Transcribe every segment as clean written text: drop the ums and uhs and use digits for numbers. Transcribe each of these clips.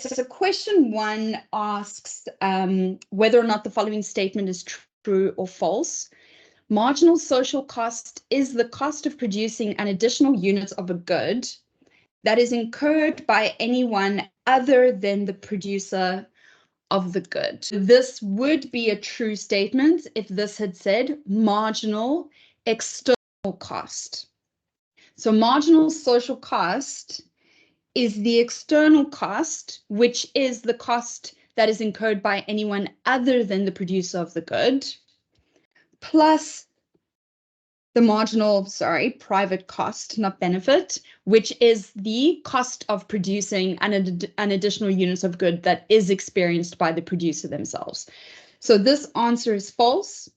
So question 1 asks whether or not the following statement is true or false. Marginal social cost is the cost of producing an additional unit of a good that is incurred by anyone other than the producer of the good. This would be a true statement if this had said marginal external cost. So marginal social cost is the external cost, which is the cost that is incurred by anyone other than the producer of the good, plus the marginal, private cost, not benefit, which is the cost of producing an additional unit of good that is experienced by the producer themselves. So this answer is false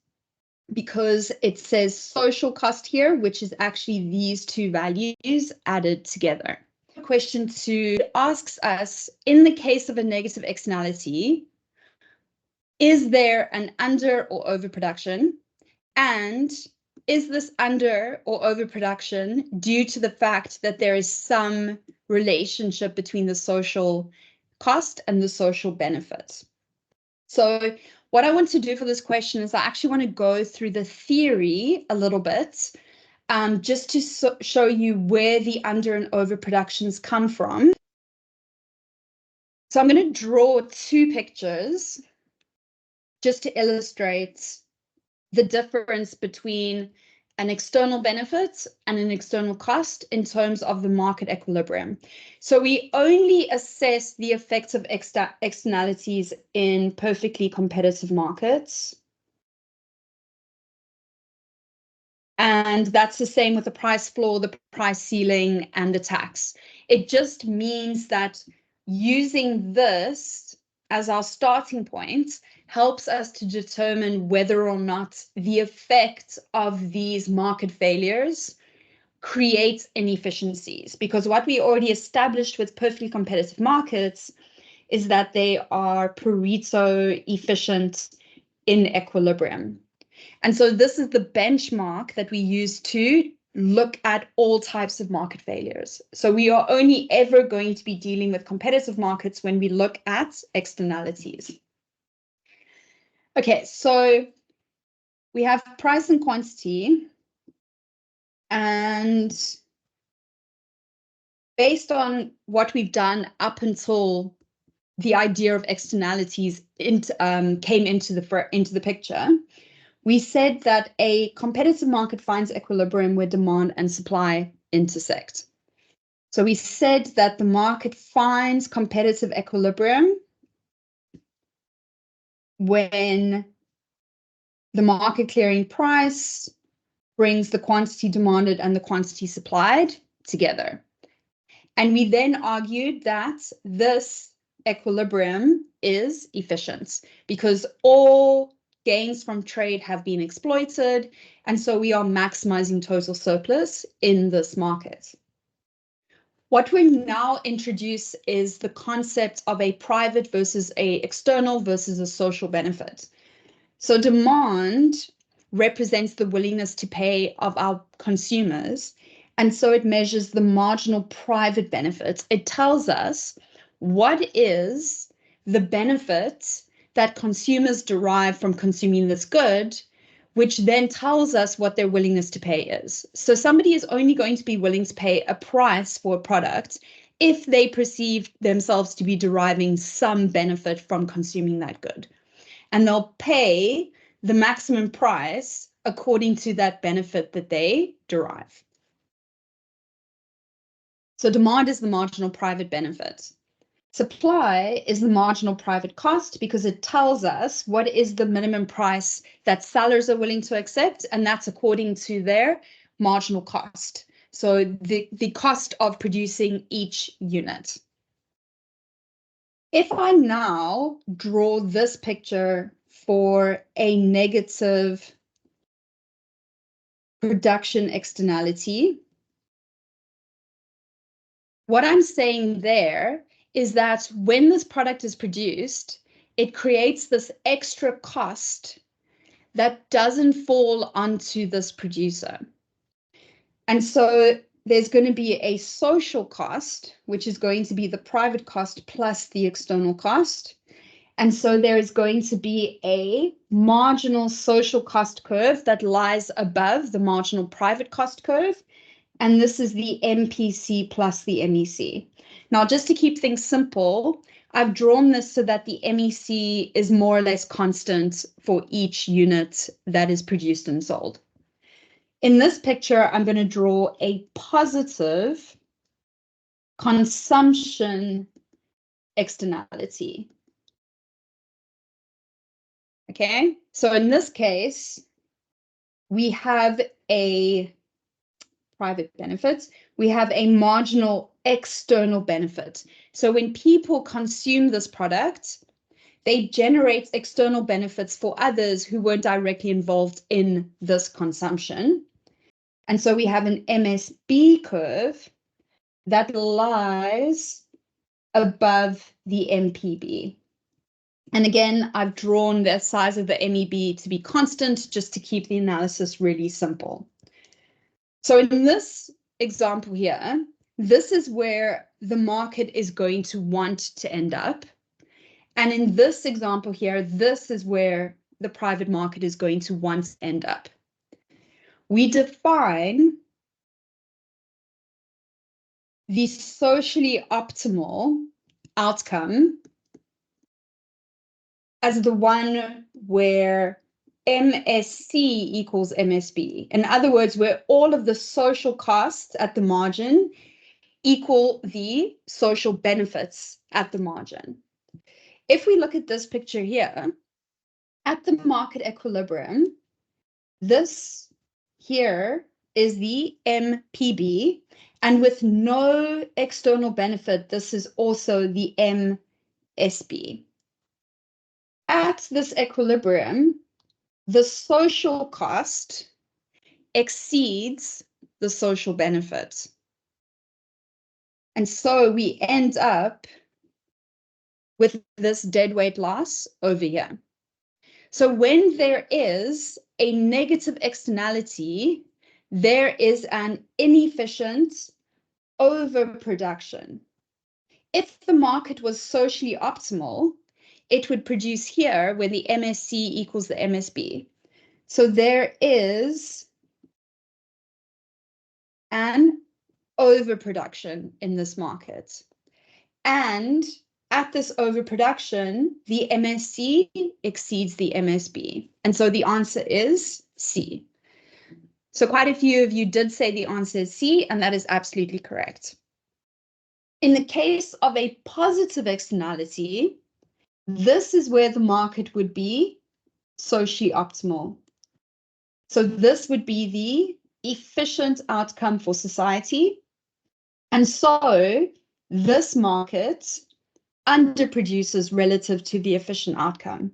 because it says social cost here, which is actually these two values added together. Question 2 asks us, in the case of a negative externality, is there an under or overproduction? And is this under or overproduction due to the fact that there is some relationship between the social cost and the social benefit? So what I want to do for this question is I actually want to go through the theory a little bit, just to show you where the under and overproductions come from. So I'm going to draw 2 pictures just to illustrate the difference between an external benefit and an external cost in terms of the market equilibrium. So we only assess the effects of externalities in perfectly competitive markets. And that's the same with the price floor, the price ceiling, and the tax. It just means that using this as our starting point helps us to determine whether or not the effect of these market failures creates inefficiencies. Because what we already established with perfectly competitive markets is that they are Pareto efficient in equilibrium. And so this is the benchmark that we use to look at all types of market failures. So we are only ever going to be dealing with competitive markets when we look at externalities. Okay, so we have price and quantity, and based on what we've done up until the idea of externalities came into the picture, we said that a competitive market finds equilibrium where demand and supply intersect. So we said that the market finds competitive equilibrium when the market clearing price brings the quantity demanded and the quantity supplied together. And we then argued that this equilibrium is efficient because all gains from trade have been exploited, and so we are maximizing total surplus in this market. What we now introduce is the concept of a private versus a external versus a social benefit. So demand represents the willingness to pay of our consumers, and so it measures the marginal private benefit. It tells us what is the benefit that consumers derive from consuming this good, which then tells us what their willingness to pay is. So somebody is only going to be willing to pay a price for a product if they perceive themselves to be deriving some benefit from consuming that good. And they'll pay the maximum price according to that benefit that they derive. So demand is the marginal private benefit. Supply is the marginal private cost because it tells us what is the minimum price that sellers are willing to accept, and that's according to their marginal cost. So the cost of producing each unit. If I now draw this picture for a negative production externality, what I'm saying there is that when this product is produced, it creates this extra cost that doesn't fall onto this producer. And so there's going to be a social cost, which is going to be the private cost plus the external cost. And so there is going to be a marginal social cost curve that lies above the marginal private cost curve. And this is the MPC plus the MEC. Now, just to keep things simple, I've drawn this so that the MEC is more or less constant for each unit that is produced and sold. In this picture, I'm going to draw a positive consumption externality. Okay, so in this case, we have a private benefit. We have a marginal external benefit. So when people consume this product, they generate external benefits for others who weren't directly involved in this consumption. And so we have an MSB curve that lies above the MPB. And again, I've drawn the size of the MEB to be constant just to keep the analysis really simple. So in this example here, this is where the market is going to want to end up. And in this example here, this is where the private market is going to want to end up. We define the socially optimal outcome as the one where MSC equals MSB. In other words, where all of the social costs at the margin equal the social benefits at the margin. If we look at this picture here, at the market equilibrium, this here is the MPB, and with no external benefit, this is also the MSB. At this equilibrium, the social cost exceeds the social benefit. And so we end up with this deadweight loss over here. So when there is a negative externality, there is an inefficient overproduction. If the market was socially optimal, it would produce here where the MSC equals the MSB. So there is an overproduction in this market. And at this overproduction, the MSC exceeds the MSB. And so the answer is C. So quite a few of you did say the answer is C, and that is absolutely correct. In the case of a positive externality, this is where the market would be socially optimal. So this would be the efficient outcome for society. And so this market underproduces relative to the efficient outcome.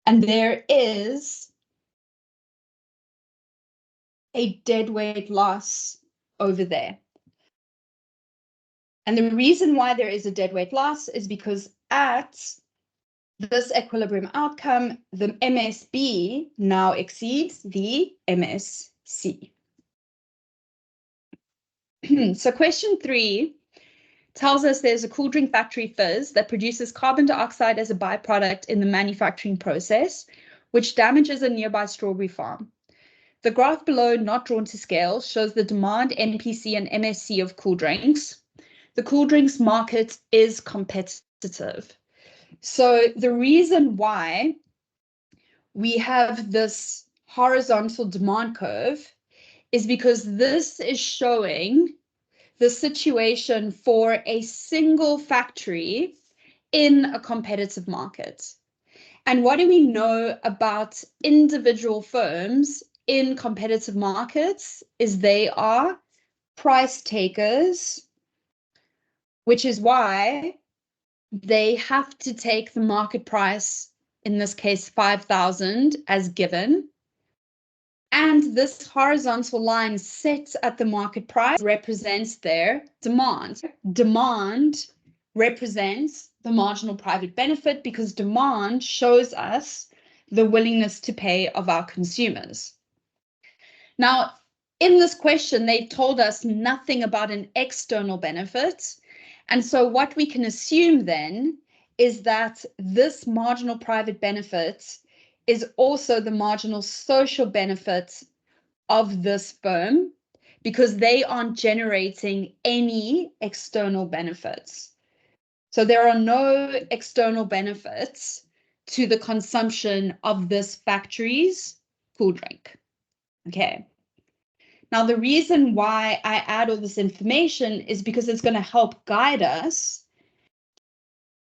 And there is a deadweight loss over there. And the reason why there is a deadweight loss is because at this equilibrium outcome, the MSB now exceeds the MSC. So question 3 tells us there's a cool drink factory Fizz that produces carbon dioxide as a byproduct in the manufacturing process, which damages a nearby strawberry farm. The graph below, not drawn to scale, shows the demand, NPC, and MSC of cool drinks. The cool drinks market is competitive. So the reason why we have this horizontal demand curve is because this is showing the situation for a single factory in a competitive market. And what do we know about individual firms in competitive markets is they are price takers, which is why they have to take the market price, in this case, 5,000 as given. And this horizontal line set at the market price represents their demand. Demand represents the marginal private benefit because demand shows us the willingness to pay of our consumers. Now, in this question, they told us nothing about an external benefit. And so what we can assume then is that this marginal private benefit is also the marginal social benefit of this firm, because they aren't generating any external benefits. So there are no external benefits to the consumption of this factory's cool drink. Okay. Now, the reason why I add all this information is because it's going to help guide us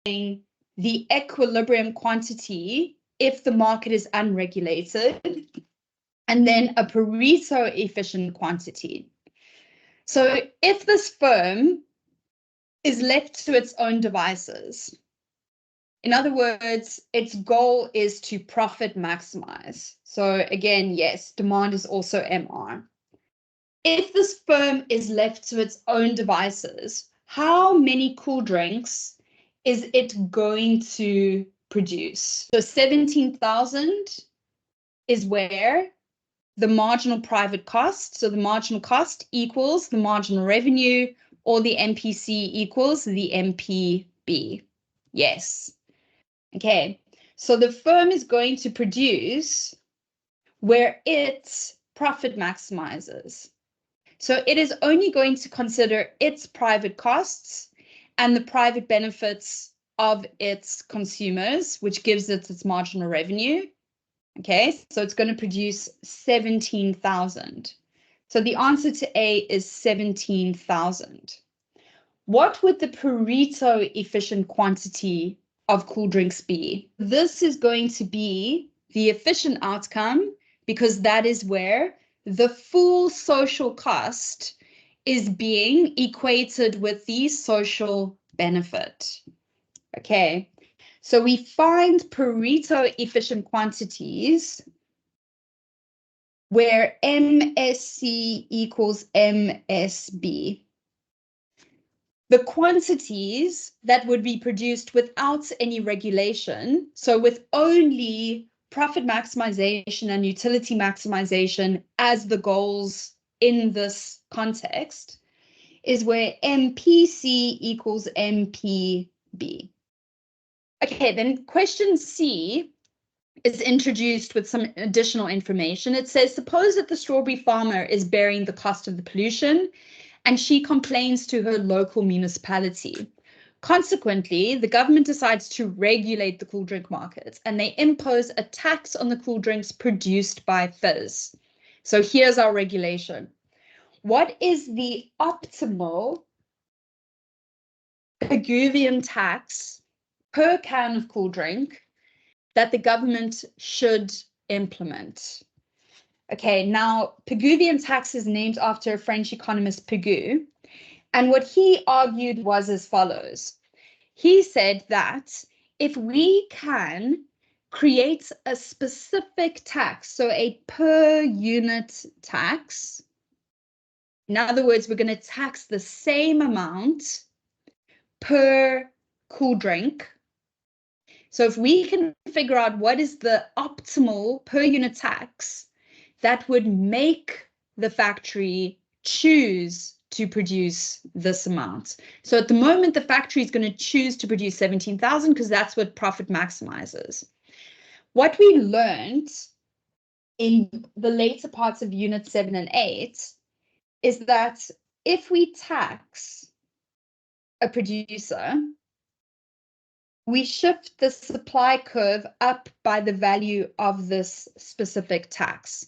in the equilibrium quantity if the market is unregulated, and then a Pareto efficient quantity. So if this firm is left to its own devices, in other words, its goal is to profit maximize. So again, yes, demand is also MR. If this firm is left to its own devices, how many cool drinks is it going to produce? So 17,000 is where the marginal private cost, so the marginal cost equals the marginal revenue, or the MPC equals the MPB. Yes. Okay, so the firm is going to produce where it profit maximizes. So it is only going to consider its private costs and the private benefits of its consumers, which gives it its marginal revenue. Okay, so it's going to produce 17,000. So the answer to A is 17,000. What would the Pareto efficient quantity of cool drinks be? This is going to be the efficient outcome, because that is where the full social cost is being equated with the social benefit. Okay, so we find Pareto efficient quantities where MSC equals MSB. The quantities that would be produced without any regulation, so with only profit maximization and utility maximization as the goals in this context, is where MPC equals MPB. Okay, then question C is introduced with some additional information. It says, suppose that the strawberry farmer is bearing the cost of the pollution, and she complains to her local municipality. Consequently, the government decides to regulate the cool drink market, and they impose a tax on the cool drinks produced by Fizz. So here's our regulation. What is the optimal Pigouvian tax per can of cool drink that the government should implement? Okay, now Pigouvian tax is named after French economist Pigou. And what he argued was as follows. He said that if we can create a specific tax, so a per unit tax, in other words, we're going to tax the same amount per cool drink. So if we can figure out what is the optimal per unit tax, that would make the factory choose to produce this amount. So at the moment, the factory is going to choose to produce 17,000 because that's what profit maximizes. What we learned in the later parts of Unit 7 and 8 is that if we tax a producer, we shift the supply curve up by the value of this specific tax.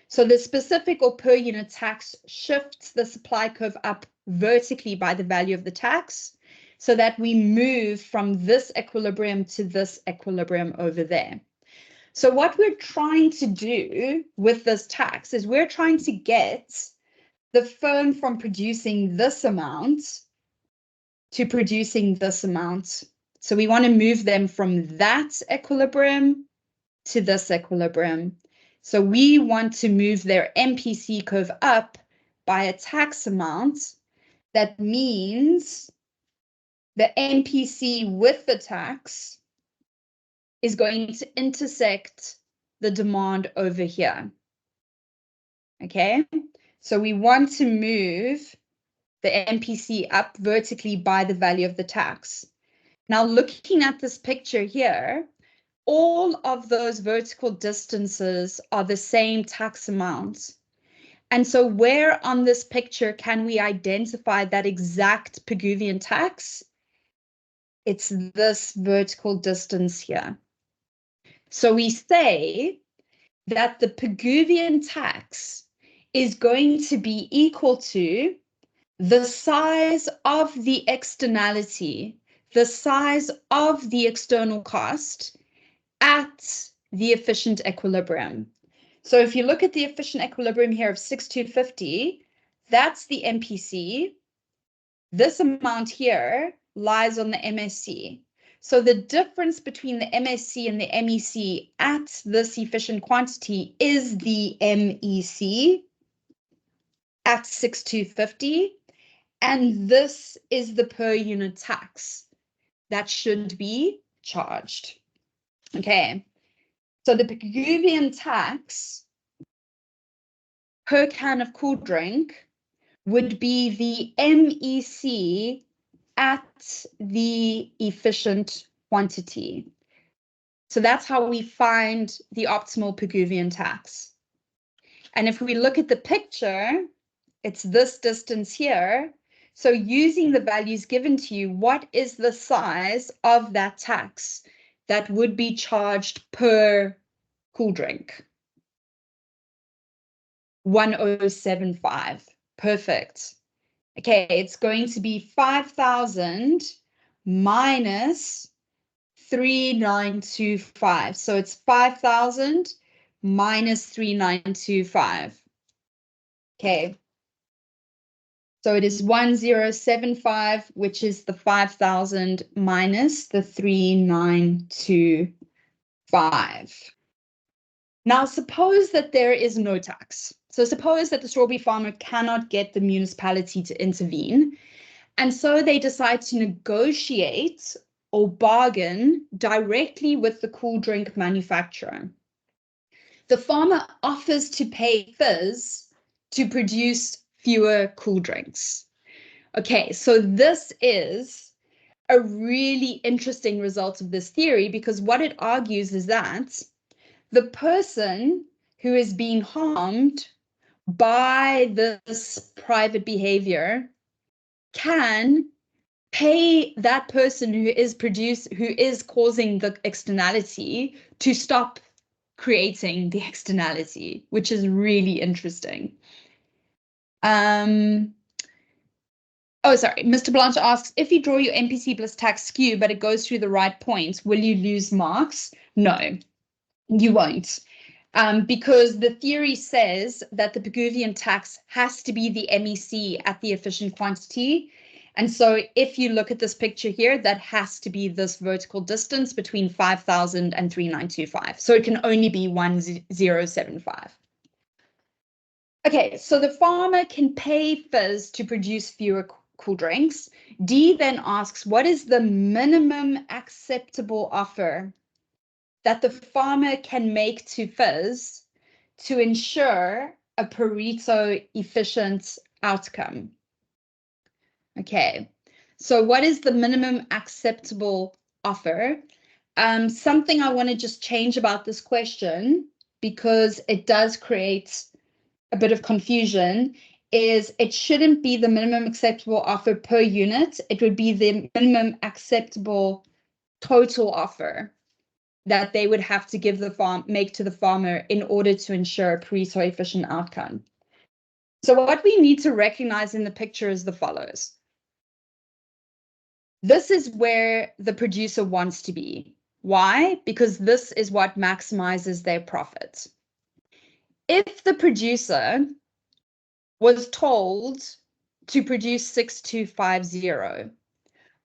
So the specific or per unit tax shifts the supply curve up vertically by the value of the tax, so that we move from this equilibrium to this equilibrium over there. So what we're trying to do with this tax is we're trying to get the firm from producing this amount to producing this amount. So we want to move them from that equilibrium to this equilibrium. So we want to move their MPC curve up by a tax amount. That means the MPC with the tax is going to intersect the demand over here. Okay, So we want to move the MPC up vertically by the value of the tax. Now, looking at this picture here, all of those vertical distances are the same tax amount. And so where on this picture can we identify that exact Pigouvian tax? It's this vertical distance here. So we say that the Pigouvian tax is going to be equal to the size of the externality, the size of the external cost at the efficient equilibrium. So if you look at the efficient equilibrium here of 6250, that's the MPC. This amount here lies on the MSC. So the difference between the MSC and the MEC at this efficient quantity is the MEC at 6250. And this is the per unit tax that should be charged. Okay, so the Pigouvian tax per can of cool drink would be the MEC at the efficient quantity. So that's how we find the optimal Pigouvian tax. And if we look at the picture, it's this distance here. So using the values given to you, what is the size of that tax that would be charged per cool drink? 1075. Perfect. Okay, it's going to be 5,000 minus 3925. So it's 5,000 minus 3925. Okay. So it is 1075, which is the 5,000 minus the 3925. Now, suppose that there is no tax. So suppose that the strawberry farmer cannot get the municipality to intervene. And so they decide to negotiate or bargain directly with the cool drink manufacturer. The farmer offers to pay Fizz to produce fewer cool drinks. Okay, so this is a really interesting result of this theory, because what it argues is that the person who is being harmed by this private behavior can pay that person who is causing the externality to stop creating the externality, which is really interesting. Oh, sorry. Mr. Blanche asks, if you draw your MPC plus tax skew, but it goes through the right points, will you lose marks? No, you won't. Because the theory says that the Pigouvian tax has to be the MEC at the efficient quantity. And so if you look at this picture here, that has to be this vertical distance between 5,000 and 3925. So it can only be 1075. Okay, so the farmer can pay Fizz to produce fewer cool drinks. D then asks, what is the minimum acceptable offer that the farmer can make to Fizz to ensure a Pareto efficient outcome? Okay, so what is the minimum acceptable offer? Something I want to just change about this question, because it does create a bit of confusion, is it shouldn't be the minimum acceptable offer per unit. It would be the minimum acceptable total offer that they would have to give make to the farmer in order to ensure a Pareto efficient outcome. So what we need to recognize in the picture is the follows. This is where the producer wants to be. Why? Because this is what maximizes their profit. If the producer was told to produce 6250,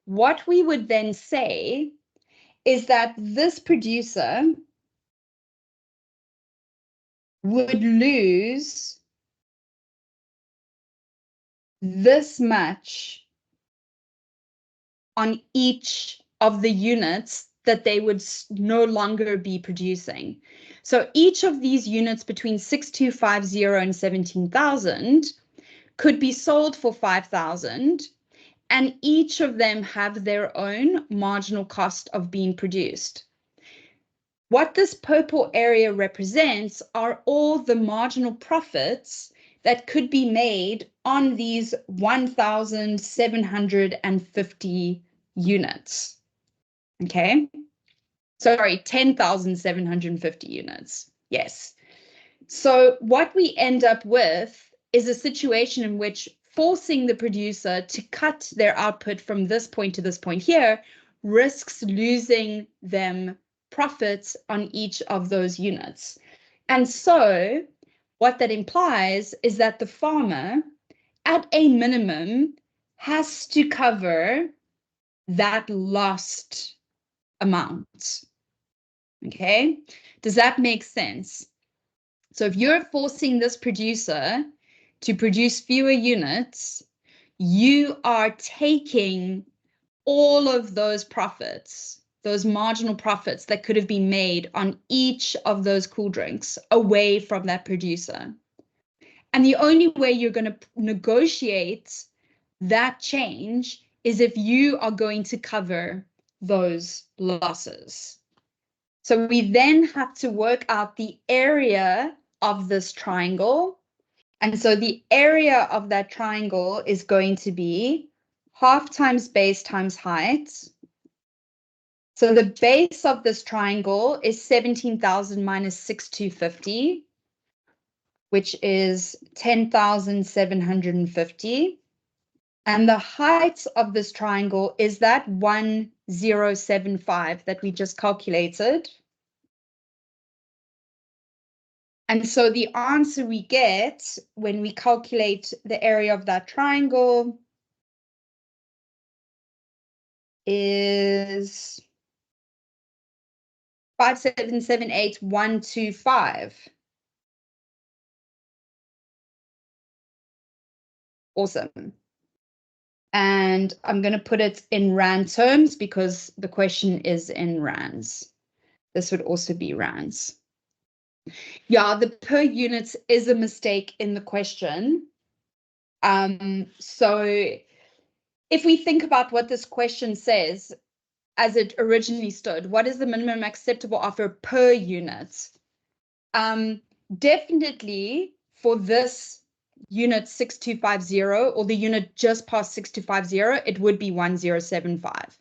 what we would then say is that this producer would lose this much on each of the units that they would no longer be producing. So each of these units between 6250 and 17,000 could be sold for 5,000, and each of them have their own marginal cost of being produced. What this purple area represents are all the marginal profits that could be made on these 1,750 units. Okay, sorry, 10,750 units. Yes. So what we end up with is a situation in which forcing the producer to cut their output from this point to this point here risks losing them profits on each of those units. And so what that implies is that the farmer, at a minimum, has to cover that lost amount. Okay, does that make sense? So if you're forcing this producer to produce fewer units, you are taking all of those profits, those marginal profits that could have been made on each of those cool drinks away from that producer. And the only way you're going to negotiate that change is if you are going to cover those losses. So we then have to work out the area of this triangle. And so the area of that triangle is going to be half times base times height. So the base of this triangle is 17,000 minus 6,250, which is 10,750. And the height of this triangle is that 1075 that we just calculated. And so the answer we get when we calculate the area of that triangle is 5778125. Awesome. And I'm going to put it in rand terms because the question is in rands. This would also be rands. Yeah, the per units is a mistake in the question. So if we think about what this question says, as it originally stood, what is the minimum acceptable offer per unit? Definitely for this unit 6250 or the unit just past 6250, it would be 1075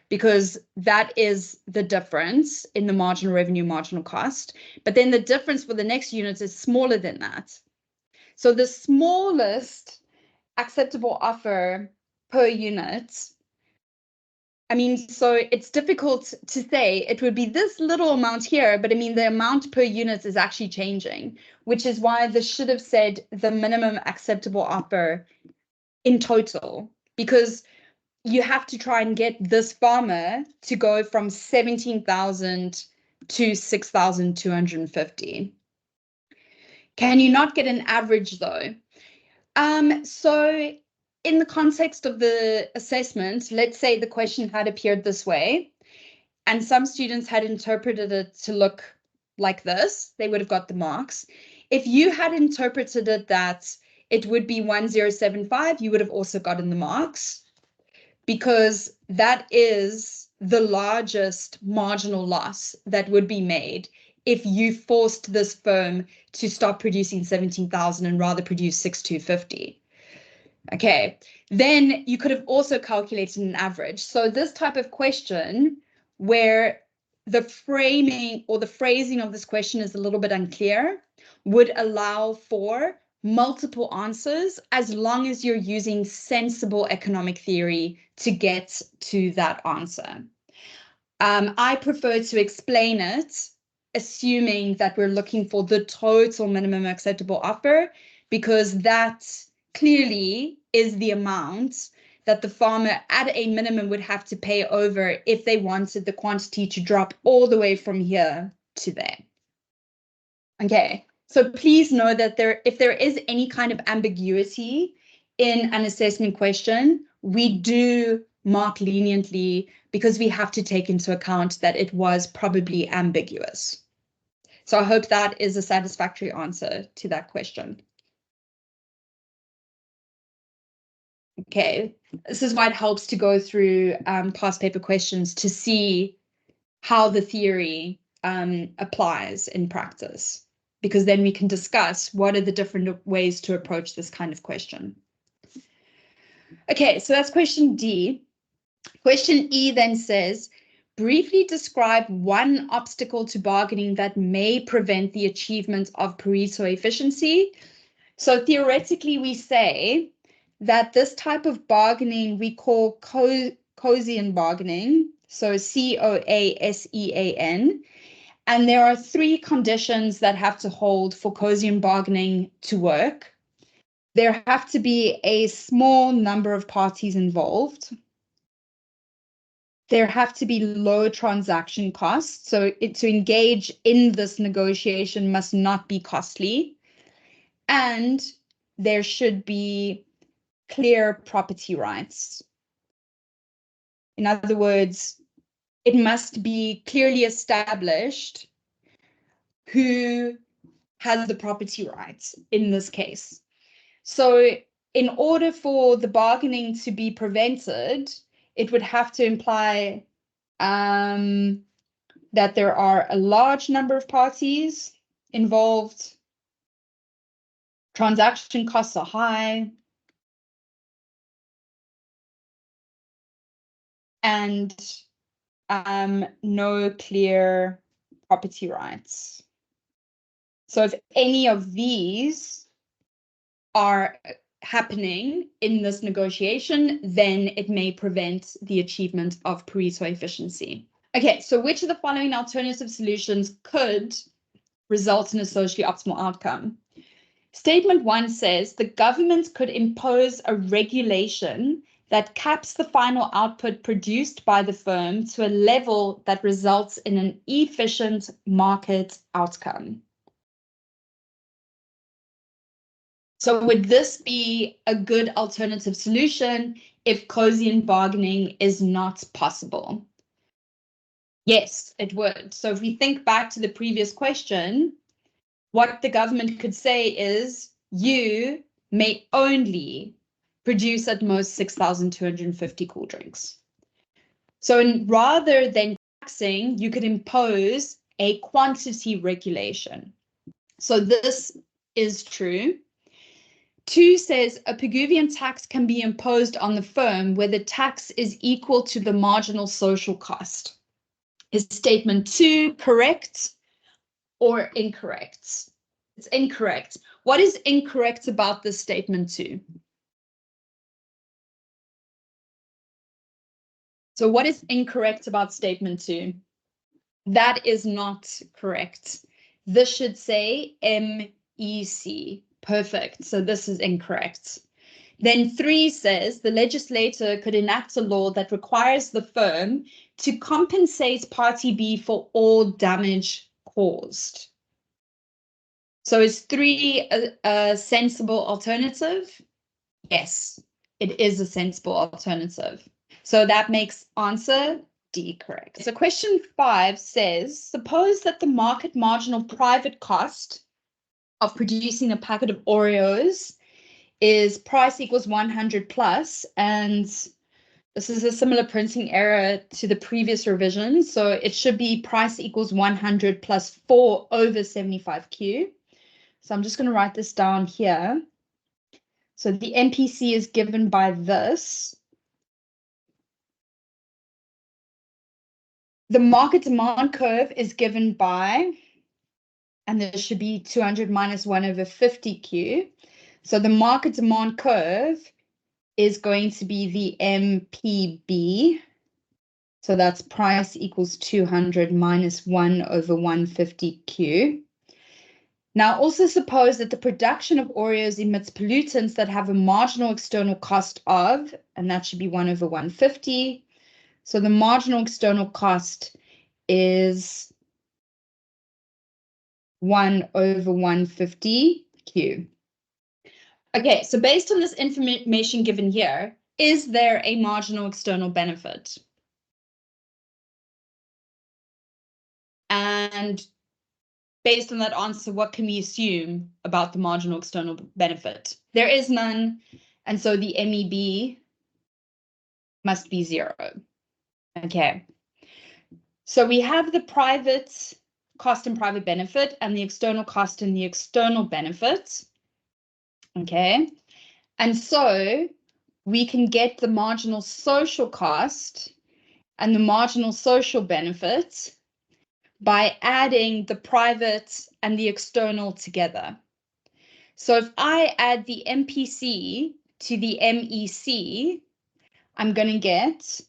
because that is the difference in the marginal revenue, marginal cost. But then the difference for the next units is smaller than that. So the smallest acceptable offer per unit, I mean, so it's difficult to say it would be this little amount here, but I mean, the amount per unit is actually changing, which is why this should have said the minimum acceptable offer in total, because you have to try and get this farmer to go from 17,000 to 6,250. Can you not get an average though? So in the context of the assessment, let's say the question had appeared this way, and some students had interpreted it to look like this, they would have got the marks. If you had interpreted it that it would be 1075, you would have also gotten the marks, because that is the largest marginal loss that would be made if you forced this firm to stop producing 17,000 and rather produce 6,250. Okay, then you could have also calculated an average. So this type of question where the framing or the phrasing of this question is a little bit unclear would allow for multiple answers as long as you're using sensible economic theory to get to that answer. I prefer to explain it assuming that we're looking for the total minimum acceptable offer, because that clearly is the amount that the farmer at a minimum would have to pay over if they wanted the quantity to drop all the way from here to there. Okay, so please know that if there is any kind of ambiguity in an assessment question, we do mark leniently because we have to take into account that it was probably ambiguous. So I hope that is a satisfactory answer to that question. Okay, this is why it helps to go through past paper questions to see how the theory applies in practice, because then we can discuss what are the different ways to approach this kind of question. Okay, so that's question D. Question E then says, briefly describe one obstacle to bargaining that may prevent the achievement of Pareto efficiency. So theoretically, we say that this type of bargaining we call Coasean bargaining, so Coasean. And there are three conditions that have to hold for Coasean bargaining to work. There have to be a small number of parties involved. There have to be low transaction costs. So to engage in this negotiation must not be costly. And there should be clear property rights. In other words, it must be clearly established who has the property rights in this case. So in order for the bargaining to be prevented, it would have to imply that there are a large number of parties involved, transaction costs are high, and no clear property rights. So if any of these are happening in this negotiation, then it may prevent the achievement of Pareto efficiency. Okay, so which of the following alternative solutions could result in a socially optimal outcome? Statement 1 says the government could impose a regulation that caps the final output produced by the firm to a level that results in an efficient market outcome. So would this be a good alternative solution if Coasean bargaining is not possible? Yes, it would. So if we think back to the previous question, what the government could say is you may only produce at most 6,250 cool drinks. So rather than taxing, you could impose a quantity regulation. So this is true. 2 says a Pigouvian tax can be imposed on the firm where the tax is equal to the marginal social cost. Is statement 2 correct or incorrect? It's incorrect. What is incorrect about this statement 2? So what is incorrect about statement 2? That is not correct. This should say MEC. Perfect. So this is incorrect. Then 3 says the legislator could enact a law that requires the firm to compensate party B for all damage caused. So is 3 a sensible alternative? Yes, it is a sensible alternative. So that makes answer D correct. So question 5 says, suppose that the market marginal private cost of producing a packet of Oreos is price equals 100 plus, and this is a similar printing error to the previous revision. So it should be price equals 100 plus 4 over 75Q. So I'm just going to write this down here. So the MPC is given by this. The market demand curve is given by, and there should be 200 minus 1 over 50Q. So the market demand curve is going to be the MPB. So that's price equals 200 minus 1 over 150Q. Now also suppose that the production of Oreos emits pollutants that have a marginal external cost of, and that should be 1 over 150. So the marginal external cost is 1 over 150Q. Okay, so based on this information given here, is there a marginal external benefit? And based on that answer, what can we assume about the marginal external benefit? There is none, and so the MEB must be 0. Okay. So we have the private cost and private benefit and the external cost and the external benefit. Okay. And so we can get the marginal social cost and the marginal social benefit by adding the private and the external together. So if I add the MPC to the MEC, I'm going to get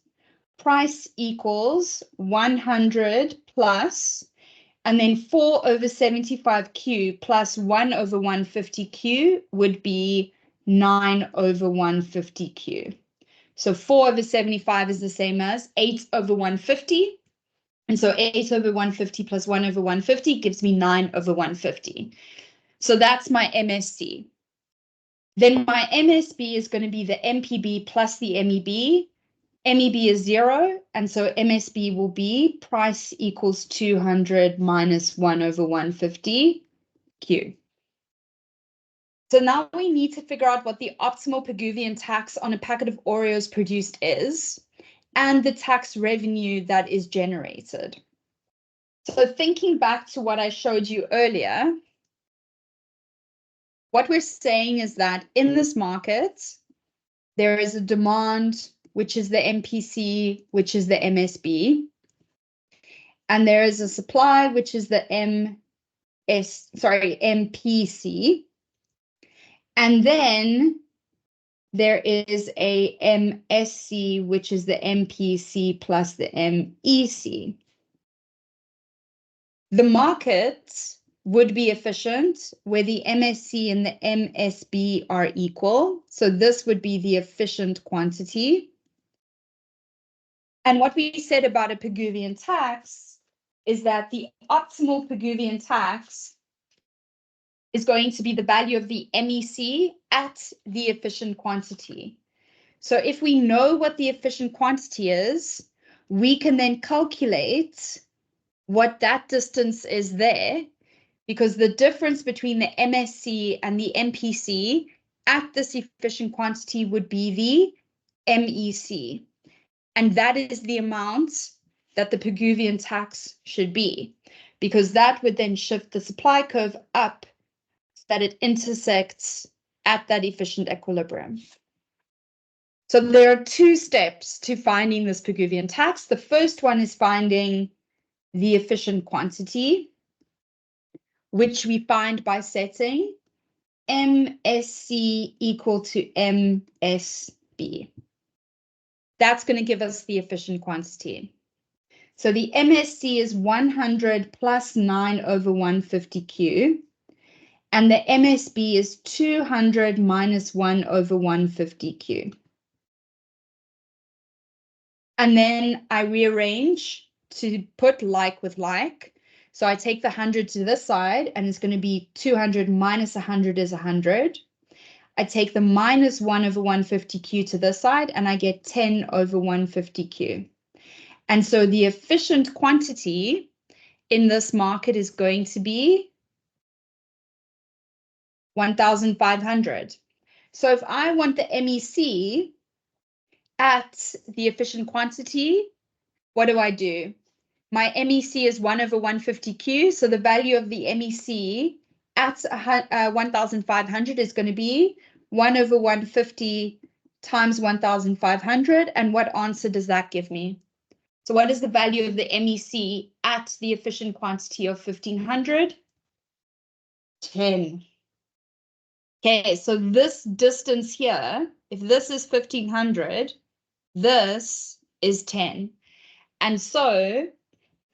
price equals 100 plus, and then 4 over 75Q plus 1 over 150Q would be 9 over 150Q. So 4 over 75 is the same as 8 over 150. And so 8 over 150 plus 1 over 150 gives me 9 over 150. So that's my MSC. Then my MSB is going to be the MPB plus the MEB. MEB is 0, and so MSB will be price equals 200 minus 1 over 150 Q. So now we need to figure out what the optimal Pigouvian tax on a packet of Oreos produced is, and the tax revenue that is generated. So thinking back to what I showed you earlier, what we're saying is that in this market, there is a demand, which is the MPC, which is the MSB. And there is a supply, which is the MPC. And then there is a MSC, which is the MPC plus the MEC. The market would be efficient where the MSC and the MSB are equal. So this would be the efficient quantity. And what we said about a Pigouvian tax is that the optimal Pigouvian tax is going to be the value of the MEC at the efficient quantity. So if we know what the efficient quantity is, we can then calculate what that distance is there, because the difference between the MSC and the MPC at this efficient quantity would be the MEC. And that is the amount that the Pigouvian tax should be, because that would then shift the supply curve up so that it intersects at that efficient equilibrium. So there are 2 steps to finding this Pigouvian tax. The first one is finding the efficient quantity, which we find by setting MSC equal to MSB. That's going to give us the efficient quantity. So the MSC is 100 plus 9 over 150Q. And the MSB is 200 minus 1 over 150Q. And then I rearrange to put like with like. So I take the 100 to this side, and it's going to be 200 minus 100 is 100. I take the minus 1 over 150Q to this side, and I get 10 over 150Q. And so the efficient quantity in this market is going to be 1,500. So if I want the MEC at the efficient quantity, what do? My MEC is 1 over 150Q, so the value of the MEC at 1,500 is going to be 1 over 150 times 1,500. And what answer does that give me? So what is the value of the MEC at the efficient quantity of 1,500? 10. Okay, so this distance here, if this is 1,500, this is 10. And so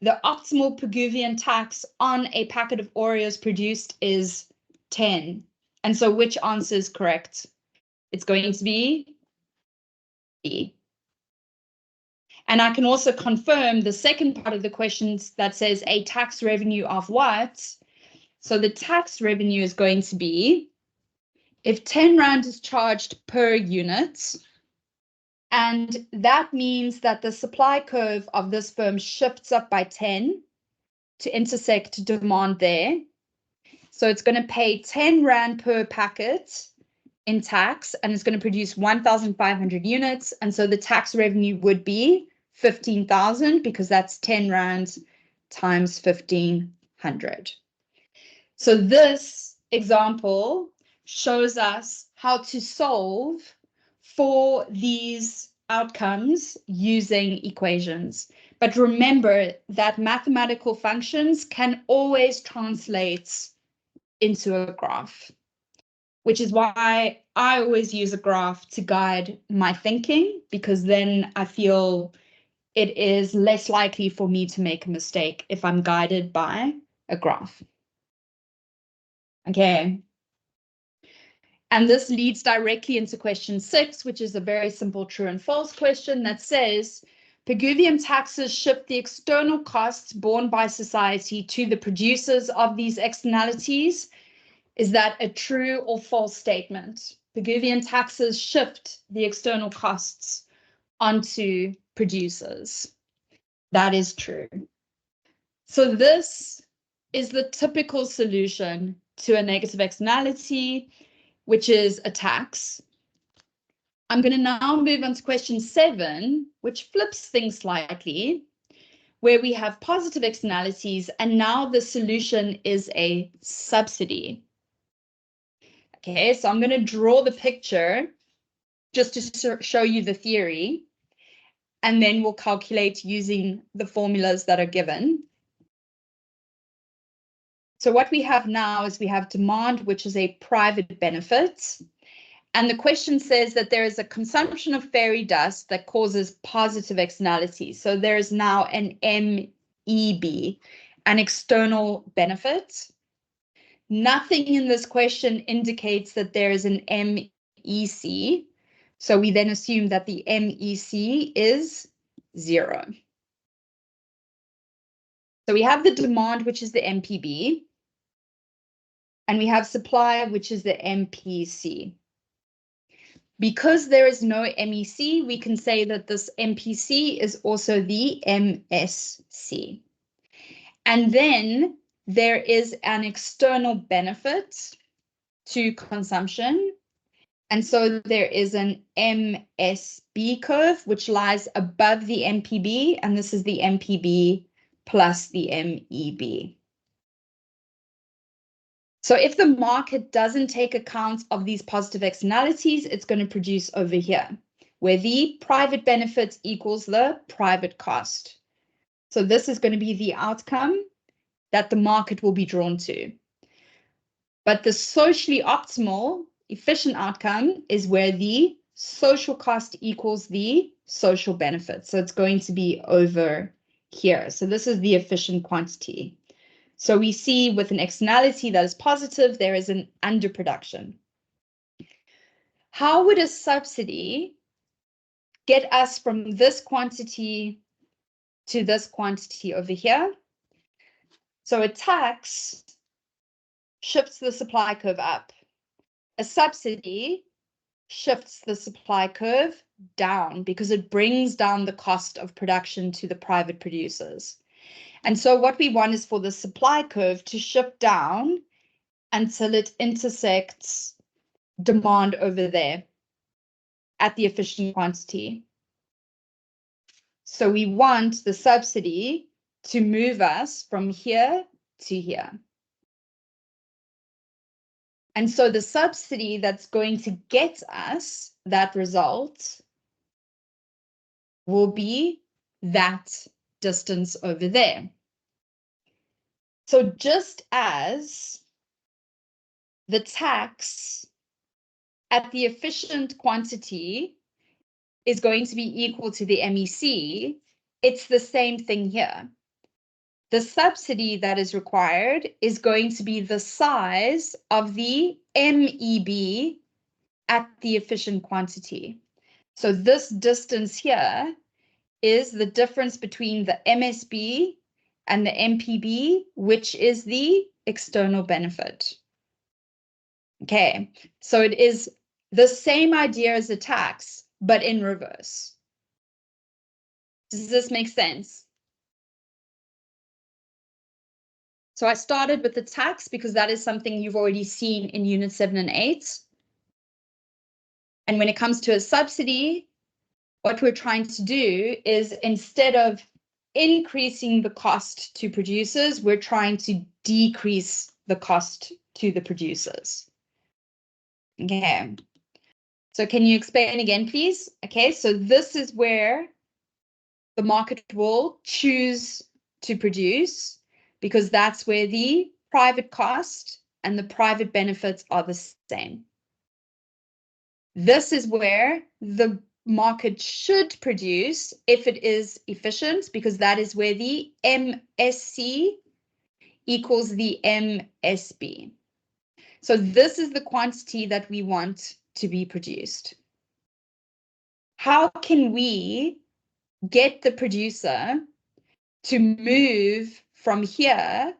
the optimal Pigouvian tax on a packet of Oreos produced is 10. And so which answer is correct? It's going to be B. And I can also confirm the second part of the questions that says a tax revenue of what? So the tax revenue is going to be, if 10 Rand is charged per unit, and that means that the supply curve of this firm shifts up by 10 to intersect demand there. So it's going to pay 10 Rand per packet in tax, and it's going to produce 1,500 units. And so the tax revenue would be 15,000 because that's 10 Rand times 1,500. So this example shows us how to solve for these outcomes using equations. But remember that mathematical functions can always translate into a graph, which is why I always use a graph to guide my thinking, because then I feel it is less likely for me to make a mistake if I'm guided by a graph. Okay. And this leads directly into question 6, which is a very simple true and false question that says, Pigouvian taxes shift the external costs borne by society to the producers of these externalities. Is that a true or false statement? Pigouvian taxes shift the external costs onto producers. That is true. So this is the typical solution to a negative externality, which is a tax. I'm going to now move on to question 7, which flips things slightly, where we have positive externalities, and now the solution is a subsidy. Okay, so I'm going to draw the picture just to show you the theory, and then we'll calculate using the formulas that are given. So what we have now is we have demand, which is a private benefit. And the question says that there is a consumption of fairy dust that causes positive externalities. So there is now an MEB, an external benefit. Nothing in this question indicates that there is an MEC. So we then assume that the MEC is 0. So we have the demand, which is the MPB. And we have supply, which is the MPC. Because there is no MEC, we can say that this MPC is also the MSC. And then there is an external benefit to consumption. And so there is an MSB curve, which lies above the MPB, and this is the MPB plus the MEB. So if the market doesn't take account of these positive externalities, it's going to produce over here, where the private benefit equals the private cost. So this is going to be the outcome that the market will be drawn to. But the socially optimal, efficient outcome is where the social cost equals the social benefit. So it's going to be over here. So this is the efficient quantity. So we see with an externality that is positive, there is an underproduction. How would a subsidy get us from this quantity to this quantity over here? So a tax shifts the supply curve up. A subsidy shifts the supply curve down because it brings down the cost of production to the private producers. And so what we want is for the supply curve to shift down until it intersects demand over there at the efficient quantity. So we want the subsidy to move us from here to here. And so the subsidy that's going to get us that result will be that distance over there. So just as the tax at the efficient quantity is going to be equal to the MEC, it's the same thing here. The subsidy that is required is going to be the size of the MEB at the efficient quantity. So this distance here is the difference between the MSB and the MPB, which is the external benefit. Okay, so it is the same idea as a tax, but in reverse. Does this make sense? So I started with the tax because that is something you've already seen in Unit 7 and 8. And when it comes to a subsidy, what we're trying to do is, instead of increasing the cost to producers, we're trying to decrease the cost to the producers. Okay. So can you explain again, please? Okay, so this is where the market will choose to produce, because that's where the private cost and the private benefits are the same. This is where the market should produce if it is efficient, because that is where the MSC equals the MSB. So this is the quantity that we want to be produced. How can we get the producer to move from here,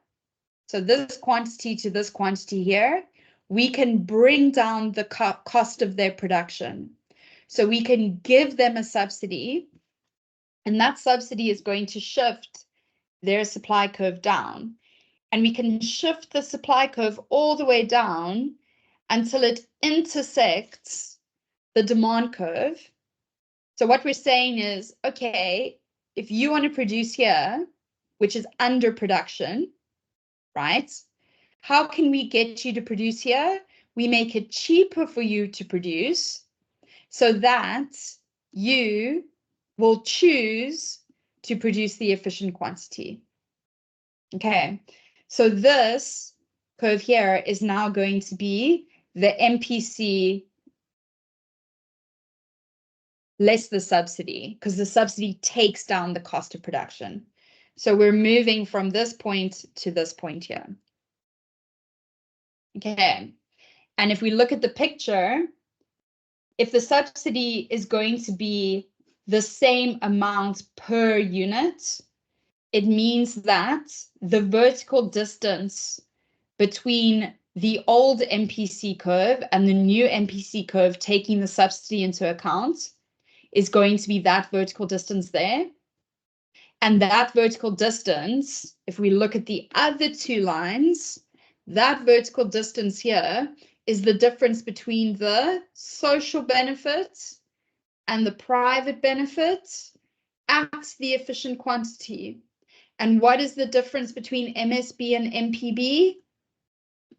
so this quantity to this quantity here? We can bring down the cost of their production. So we can give them a subsidy, and that subsidy is going to shift their supply curve down. And we can shift the supply curve all the way down until it intersects the demand curve. So what we're saying is, okay, if you want to produce here, which is under production, right? How can we get you to produce here? We make it cheaper for you to produce so that you will choose to produce the efficient quantity. Okay, so this curve here is now going to be the MPC less the subsidy, because the subsidy takes down the cost of production. So we're moving from this point to this point here. Okay, and if we look at the picture, if the subsidy is going to be the same amount per unit, it means that the vertical distance between the old MPC curve and the new MPC curve, taking the subsidy into account, is going to be that vertical distance there. And that vertical distance, if we look at the other two lines, that vertical distance here is the difference between the social benefits and the private benefits at the efficient quantity. And what is the difference between MSB and MPB?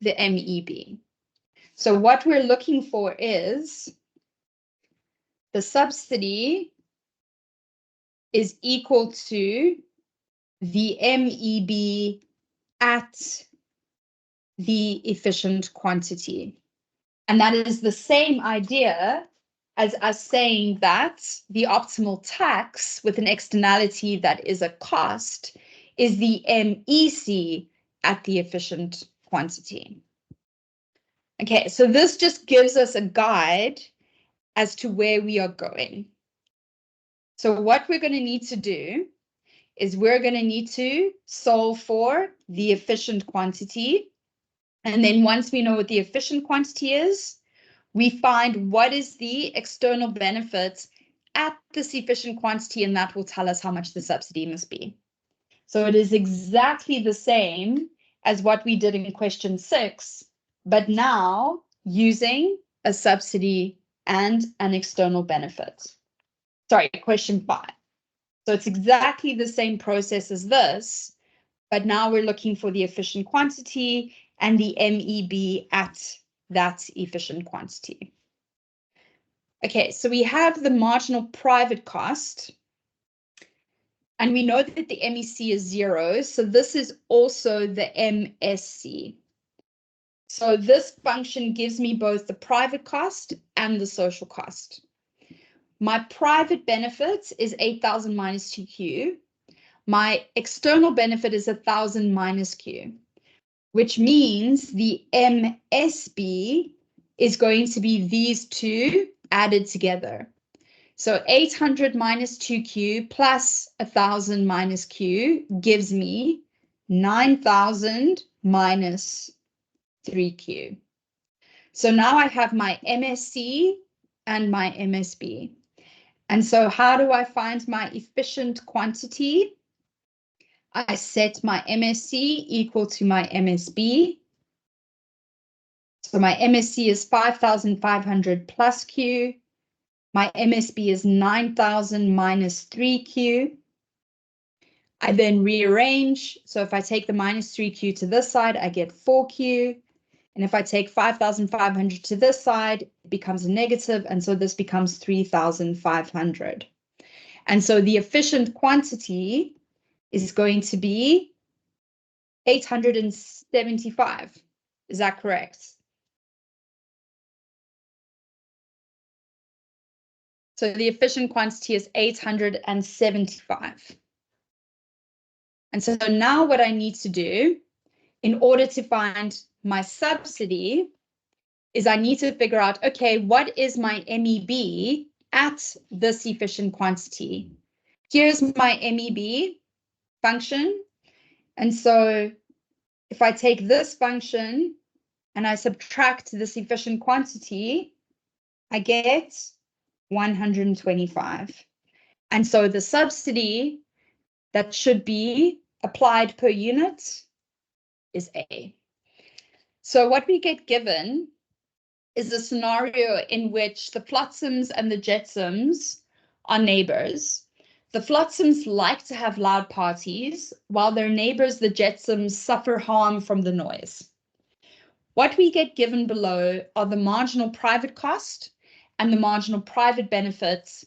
The MEB. So what we're looking for is the subsidy is equal to the MEB at the efficient quantity. And that is the same idea as us saying that the optimal tax with an externality that is a cost is the MEC at the efficient quantity. Okay, so this just gives us a guide as to where we are going. So what we're going to need to do is we're going to need to solve for the efficient quantity. And then once we know what the efficient quantity is, we find what is the external benefit at this efficient quantity, and that will tell us how much the subsidy must be. So it is exactly the same as what we did in question 6, but now using a subsidy and an external benefit. Sorry, question 5. So it's exactly the same process as this, but now we're looking for the efficient quantity and the MEB at that efficient quantity. Okay, so we have the marginal private cost, and we know that the MEC is 0, so this is also the MSC. So this function gives me both the private cost and the social cost. My private benefit is 8,000 minus 2Q. My external benefit is 1,000 minus Q, which means the MSB is going to be these two added together. So 800 minus 2Q plus 1,000 minus Q gives me 9,000 minus 3Q. So now I have my MSC and my MSB. And so how do I find my efficient quantity? I set my MSC equal to my MSB. So my MSC is 5,500 plus Q. My MSB is 9,000 minus 3Q. I then rearrange. So if I take the minus 3Q to this side, I get 4Q. And if I take 5,500 to this side, it becomes a negative. And so this becomes 3,500. And so the efficient quantity is going to be 875. Is that correct? So the efficient quantity is 875. And so now what I need to do in order to find my subsidy is I need to figure out, okay, what is my MEB at this efficient quantity? Here's my MEB function. And so if I take this function and I subtract this efficient quantity, I get 125. And so the subsidy that should be applied per unit is A. So what we get given is a scenario in which the Flotsams and the Jetsams are neighbors. The Flotsams like to have loud parties, while their neighbors, the Jetsams, suffer harm from the noise. What we get given below are the marginal private cost and the marginal private benefits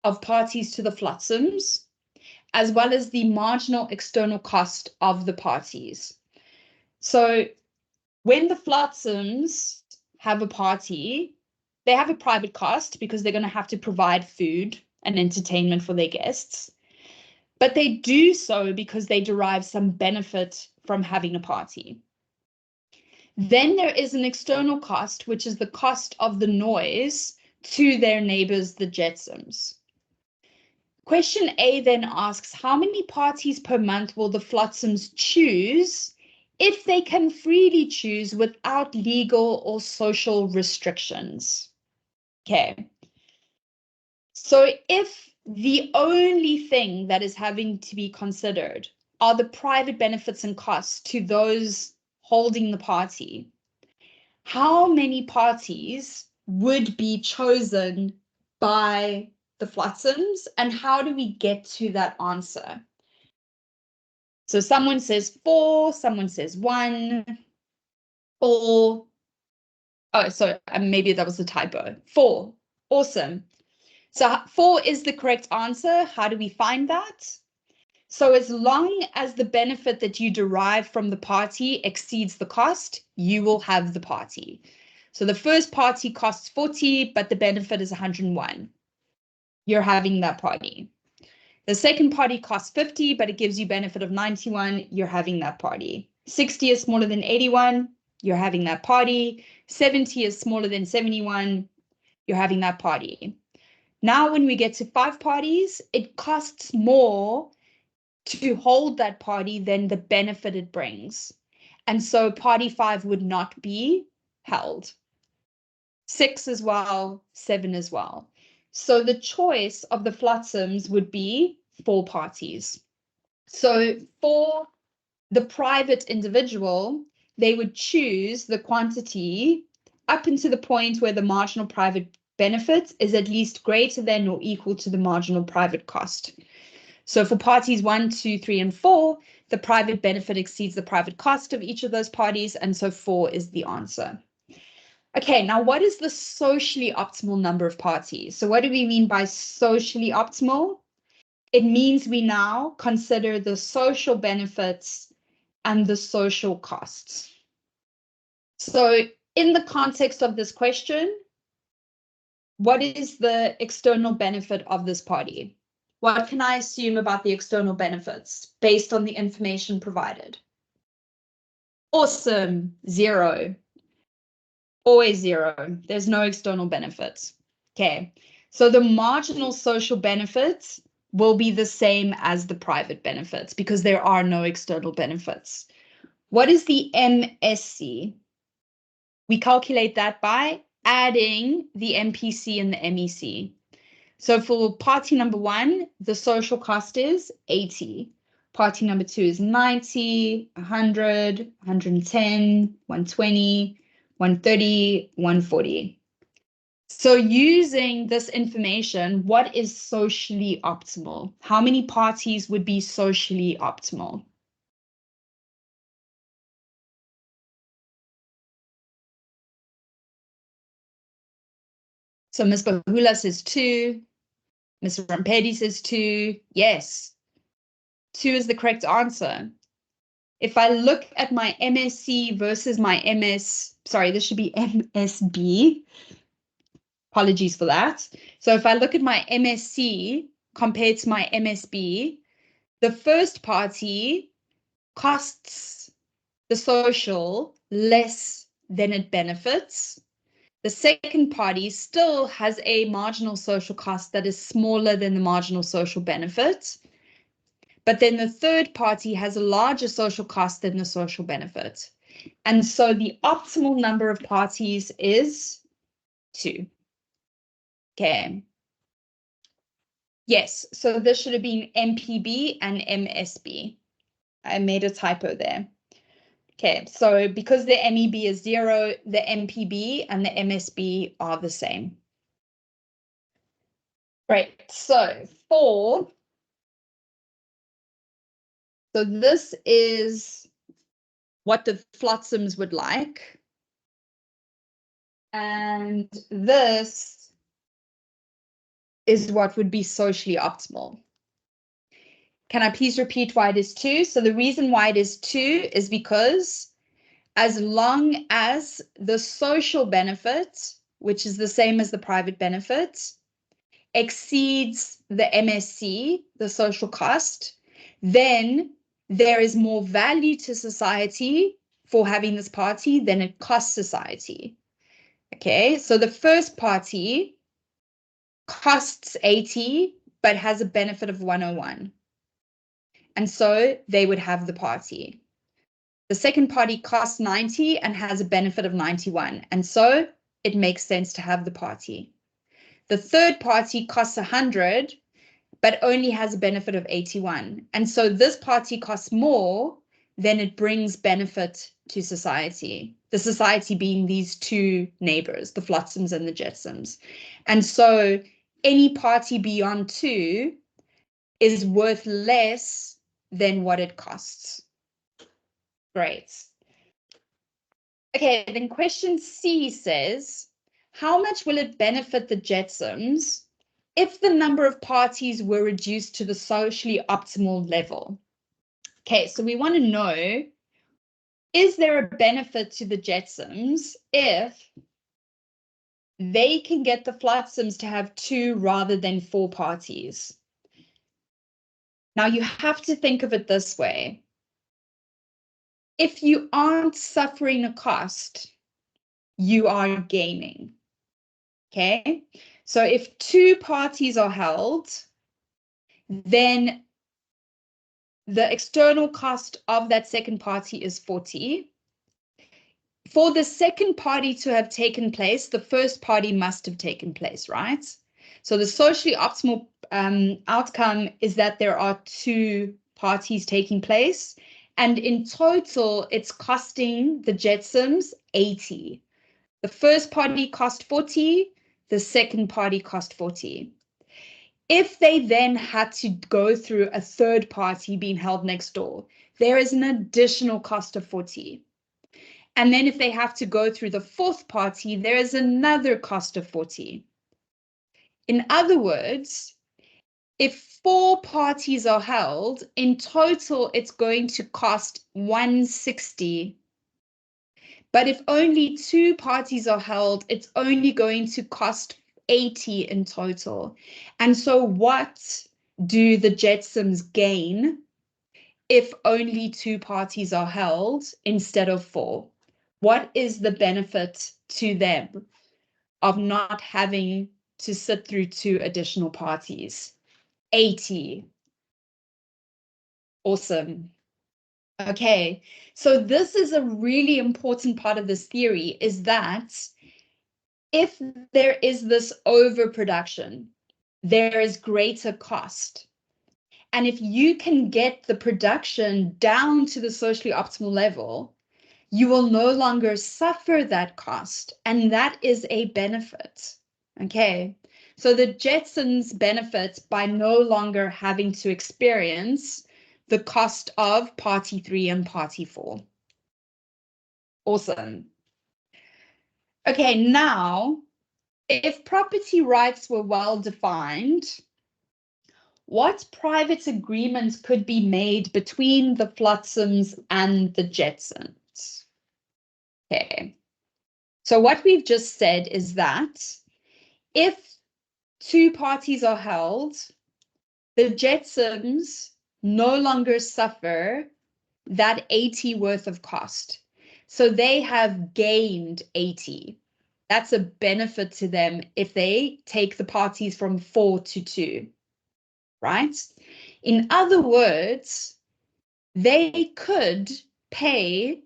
of parties to the Flotsams, as well as the marginal external cost of the parties. So when the Flotsams have a party, they have a private cost because they're going to have to provide food and entertainment for their guests. But they do so because they derive some benefit from having a party. Then there is an external cost, which is the cost of the noise to their neighbors, the Jetsams. Question A then asks, how many parties per month will the Flotsams choose if they can freely choose without legal or social restrictions? Okay. So if the only thing that is having to be considered are the private benefits and costs to those holding the party, how many parties would be chosen by the Flotsams, and how do we get to that answer? So someone says 4, someone says 1, or, oh, so maybe that was a typo. 4, awesome. So 4 is the correct answer. How do we find that? So as long as the benefit that you derive from the party exceeds the cost, you will have the party. So the first party costs 40, but the benefit is 101. You're having that party. The second party costs 50, but it gives you benefit of 91. You're having that party. 60 is smaller than 81. You're having that party. 70 is smaller than 71. You're having that party. Now, when we get to 5 parties, it costs more to hold that party than the benefit it brings. And so party 5 would not be held. 6 as well, 7 as well. So the choice of the Flotsams would be 4 parties. So for the private individual, they would choose the quantity up into the point where the marginal private benefit is at least greater than or equal to the marginal private cost. So for parties 1, 2, 3, and 4, the private benefit exceeds the private cost of each of those parties, and so 4 is the answer. Okay, now what is the socially optimal number of parties? So what do we mean by socially optimal? It means we now consider the social benefits and the social costs. So in the context of this question, what is the external benefit of this party? What can I assume about the external benefits based on the information provided? Awesome, 0. Always 0. There's no external benefits. Okay, so the marginal social benefits will be the same as the private benefits because there are no external benefits. What is the MSC? We calculate that by adding the MPC and the MEC. So for party number 1, the social cost is 80. Party number 2 is 90, 100, 110, 120, 130, 140. So using this information, what is socially optimal? How many parties would be socially optimal? So Ms. Bahula says 2. Ms. Rampedi says 2. Yes, 2 is the correct answer. If I look at my MSc versus my sorry, this should be MSB. Apologies for that. So if I look at my MSc compared to my MSB, the first party costs the social less than it benefits. The second party still has a marginal social cost that is smaller than the marginal social benefit. But then the third party has a larger social cost than the social benefit. And so the optimal number of parties is 2. Okay. Yes, so this should have been MPB and MSB. I made a typo there. Okay, so because the MEB is 0, the MPB and the MSB are the same. Right, so 4. So this is what the flotsams would like. And this is what would be socially optimal. Can I please repeat why it is 2? So the reason why it is 2 is because as long as the social benefit, which is the same as the private benefit, exceeds the MSc, the social cost, then there is more value to society for having this party than it costs society. Okay, so the first party costs 80, but has a benefit of 101. And so they would have the party. The second party costs 90 and has a benefit of 91. And so it makes sense to have the party. The third party costs 100, but only has a benefit of 81. And so this party costs more than it brings benefit to society. The society being these 2 neighbors, the flotsams and the jetsams. And so any party beyond 2 is worth less than what it costs. Great. Okay, then question C says, how much will it benefit the jetsams if the number of parties were reduced to the socially optimal level? Okay, so we want to know, is there a benefit to the jetsams if they can get the flotsams to have 2 rather than 4 parties? Now you have to think of it this way. If you aren't suffering a cost, you are gaining. Okay, so if 2 parties are held, then the external cost of that second party is 40. For the second party to have taken place, the first party must have taken place, right? So the socially optimal outcome is that there are 2 parties taking place, and in total, it's costing the jetsams 80. The first party cost 40, the second party cost 40. If they then had to go through a third party being held next door, there is an additional cost of 40. And then if they have to go through the fourth party, there is another cost of 40. In other words, if 4 parties are held, in total, it's going to cost 160. But if only 2 parties are held, it's only going to cost 80 in total. And so what do the jetsams gain if only 2 parties are held instead of 4? What is the benefit to them of not having to sit through 2 additional parties? 80. Awesome. Okay, so this is a really important part of this theory, is that if there is this overproduction, there is greater cost. And if you can get the production down to the socially optimal level, you will no longer suffer that cost. And that is a benefit. Okay. So the Jetsons benefit by no longer having to experience the cost of party 3 and party 4. Awesome. Okay, now, if property rights were well defined, what private agreements could be made between the Flotsams and the Jetsons? Okay, so what we've just said is that if two parties are held, the Jetsons no longer suffer that 80 worth of cost. So they have gained 80. That's a benefit to them if they take the parties from 4 to 2, right? In other words, they could pay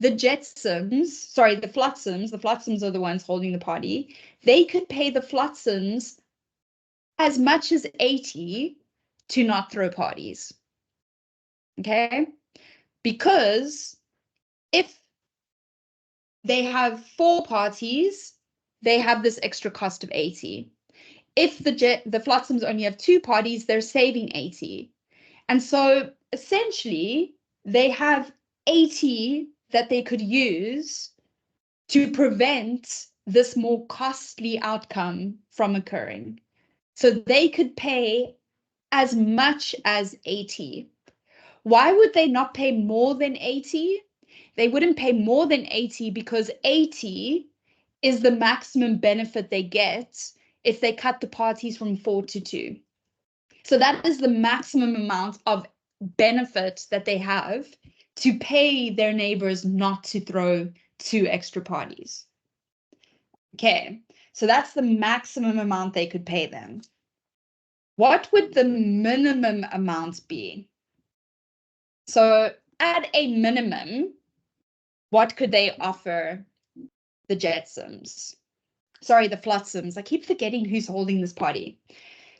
the Jetsons, sorry, the Flotsams are the ones holding the party. They could pay the Flotsams as much as 80 to not throw parties. Okay? Because if they have 4 parties, they have this extra cost of 80. If the Flotsams only have 2 parties, they're saving 80. And so essentially, they have 80 that they could use to prevent this more costly outcome from occurring. So they could pay as much as 80. Why would they not pay more than 80? They wouldn't pay more than 80 because 80 is the maximum benefit they get if they cut the parties from 4 to 2. So that is the maximum amount of benefit that they have to pay their neighbors not to throw 2 extra parties. Okay, so that's the maximum amount they could pay them. What would the minimum amount be? So at a minimum, what could they offer the Jetsons? Sorry, the Flotsams. I keep forgetting who's holding this party.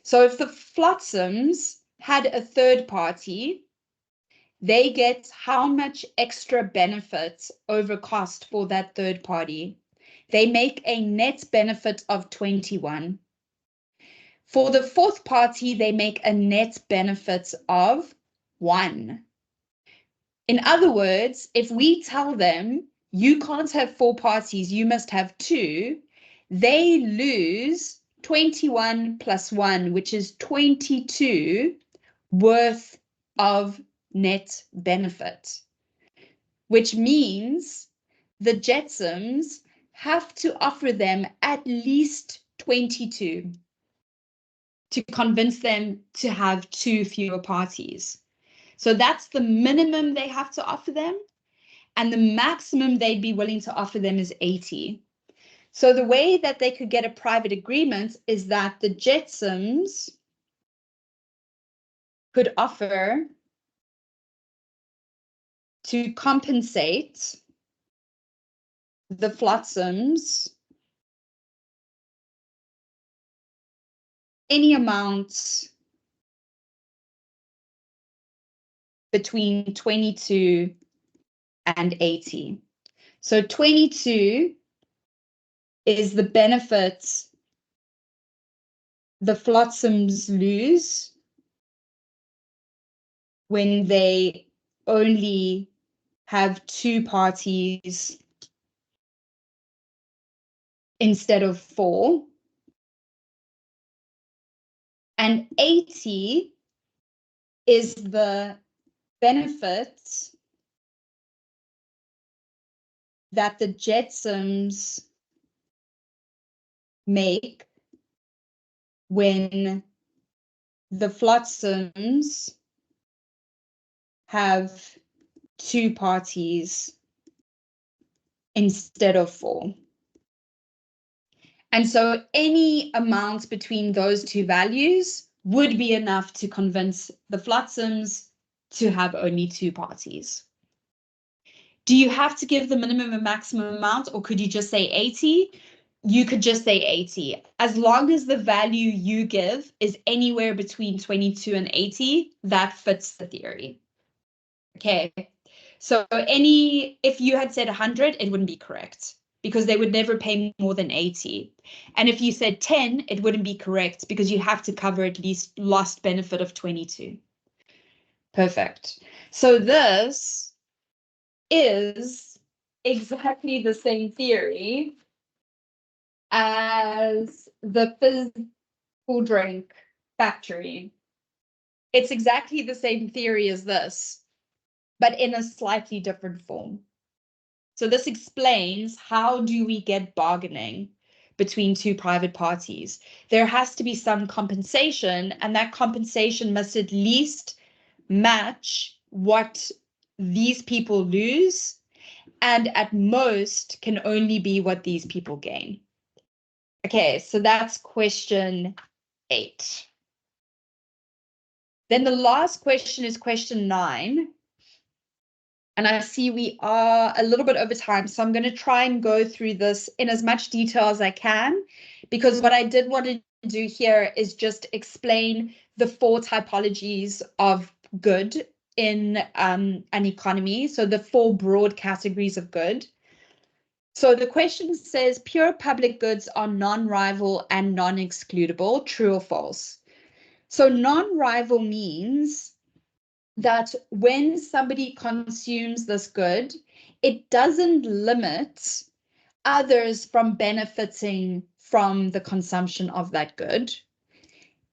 So if the Flotsams had a third party, they get how much extra benefit over cost for that third party? They make a net benefit of 21. For the fourth party, they make a net benefit of 1. In other words, if we tell them, you can't have 4 parties, you must have 2, they lose 21 plus 1, which is 22 worth of net benefit, which means the Jetsons have to offer them at least 22 to convince them to have 2 fewer parties. So that's the minimum they have to offer them, and the maximum they'd be willing to offer them is 80. So the way that they could get a private agreement is that the Jetsons could offer to compensate the Flotsams any amount between 22 and 80. So 22 is the benefit the Flotsams lose when they only have 2 parties instead of 4. And 80 is the benefit that the Jetsons make when the Flotsams have 2 parties instead of 4. And so any amount between those 2 values would be enough to convince the Flotsams to have only 2 parties. Do you have to give the minimum and maximum amount, or could you just say 80? you could just say 80. As long as the value you give is anywhere between 22 and 80, that fits the theory. Okay, so if you had said 100, it wouldn't be correct because they would never pay more than 80. And if you said 10, it wouldn't be correct because you have to cover at least lost benefit of 22. Perfect. So this is exactly the same theory as the physical drink factory. It's exactly the same theory as this, but in a slightly different form. So this explains how do we get bargaining between two private parties. There has to be some compensation, and that compensation must at least match what these people lose, and at most can only be what these people gain. Okay, so that's question 8. Then the last question is question 9. And I see we are a little bit over time, so I'm going to try and go through this in as much detail as I can, because what I did want to do here is just explain the 4 typologies of good in an economy. So the 4 broad categories of good. So the question says pure public goods are non-rival and non-excludable, true or false? So non-rival means that when somebody consumes this good, it doesn't limit others from benefiting from the consumption of that good.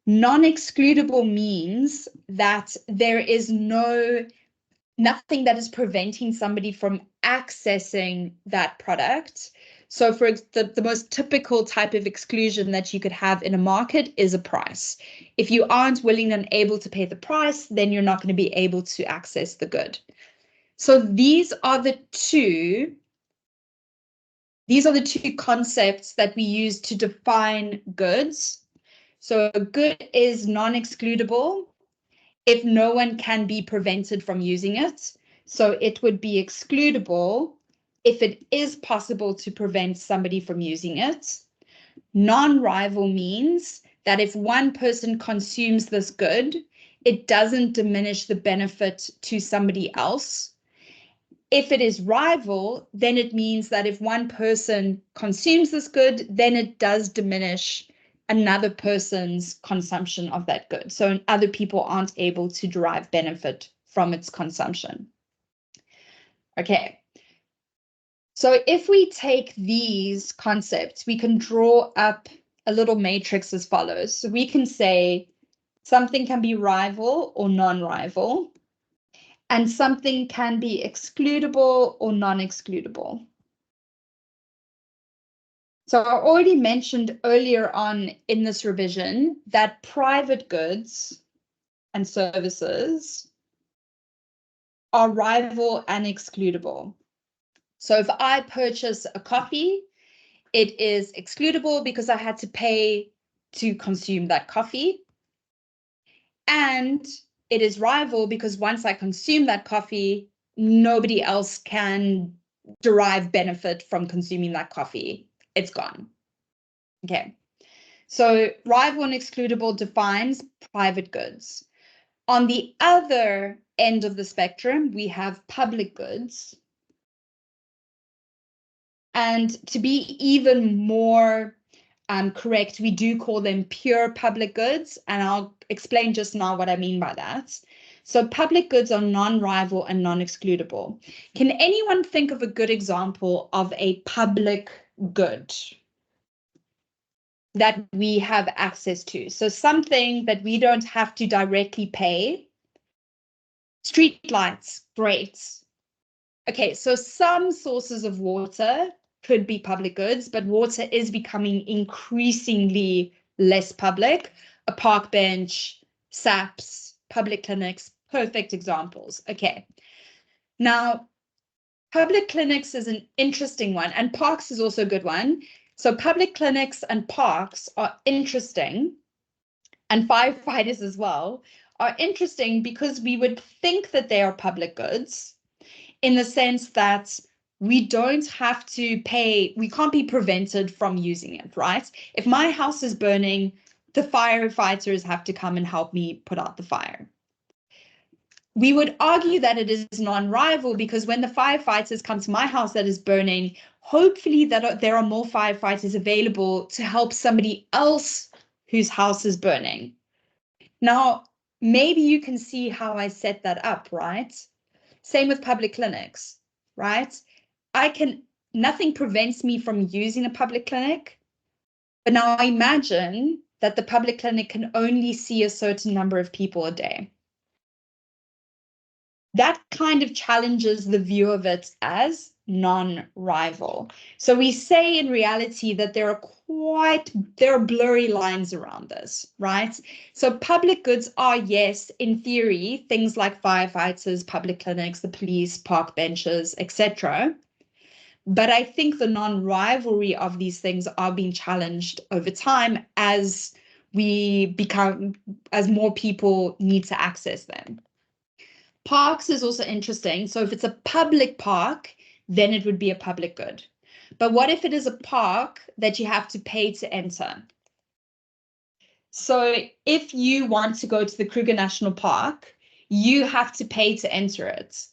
Non-excludable means that there is nothing that is preventing somebody from accessing that product. So for the most typical type of exclusion that you could have in a market is a price. If you aren't willing and able to pay the price, then you're not going to be able to access the good. So these are the two concepts that we use to define goods. So a good is non-excludable if no one can be prevented from using it. So it would be excludable if it is possible to prevent somebody from using it. Non-rival means that if one person consumes this good, it doesn't diminish the benefit to somebody else. If it is rival, then it means that if one person consumes this good, then it does diminish another person's consumption of that good. So other people aren't able to derive benefit from its consumption. Okay. So if we take these concepts, we can draw up a little matrix as follows. So we can say something can be rival or non-rival, and something can be excludable or non-excludable. So I already mentioned earlier on in this revision that private goods and services are rival and excludable. So if I purchase a coffee, it is excludable because I had to pay to consume that coffee. And it is rival because once I consume that coffee, nobody else can derive benefit from consuming that coffee. It's gone. Okay. So rival and excludable defines private goods. On the other end of the spectrum, we have public goods. And to be even more correct, we do call them pure public goods, and I'll explain just now what I mean by that. So public goods are non-rival and non-excludable. Can anyone think of a good example of a public good that we have access to? So something that we don't have to directly pay. Street lights, great. Okay, so some sources of water could be public goods, but water is becoming increasingly less public. A park bench, SAPs, public clinics, perfect examples. Okay, now public clinics is an interesting one, and parks is also a good one. So public clinics and parks are interesting, and firefighters as well, are interesting because we would think that they are public goods in the sense that we don't have to pay, we can't be prevented from using it, right? If my house is burning, the firefighters have to come and help me put out the fire. We would argue that it is non-rival because when the firefighters come to my house that is burning, hopefully that there are more firefighters available to help somebody else whose house is burning. Now, maybe you can see how I set that up, right? Same with public clinics, right? Nothing prevents me from using a public clinic, but now imagine that the public clinic can only see a certain number of people a day. That kind of challenges the view of it as non-rival. So we say in reality that there are blurry lines around this, right? So public goods are, yes, in theory, things like firefighters, public clinics, the police, park benches, etc. But I think the non-rivalry of these things are being challenged over time as more people need to access them. Parks is also interesting. So if it's a public park, then it would be a public good. But what if it is a park that you have to pay to enter? So if you want to go to the Kruger National Park, you have to pay to enter it.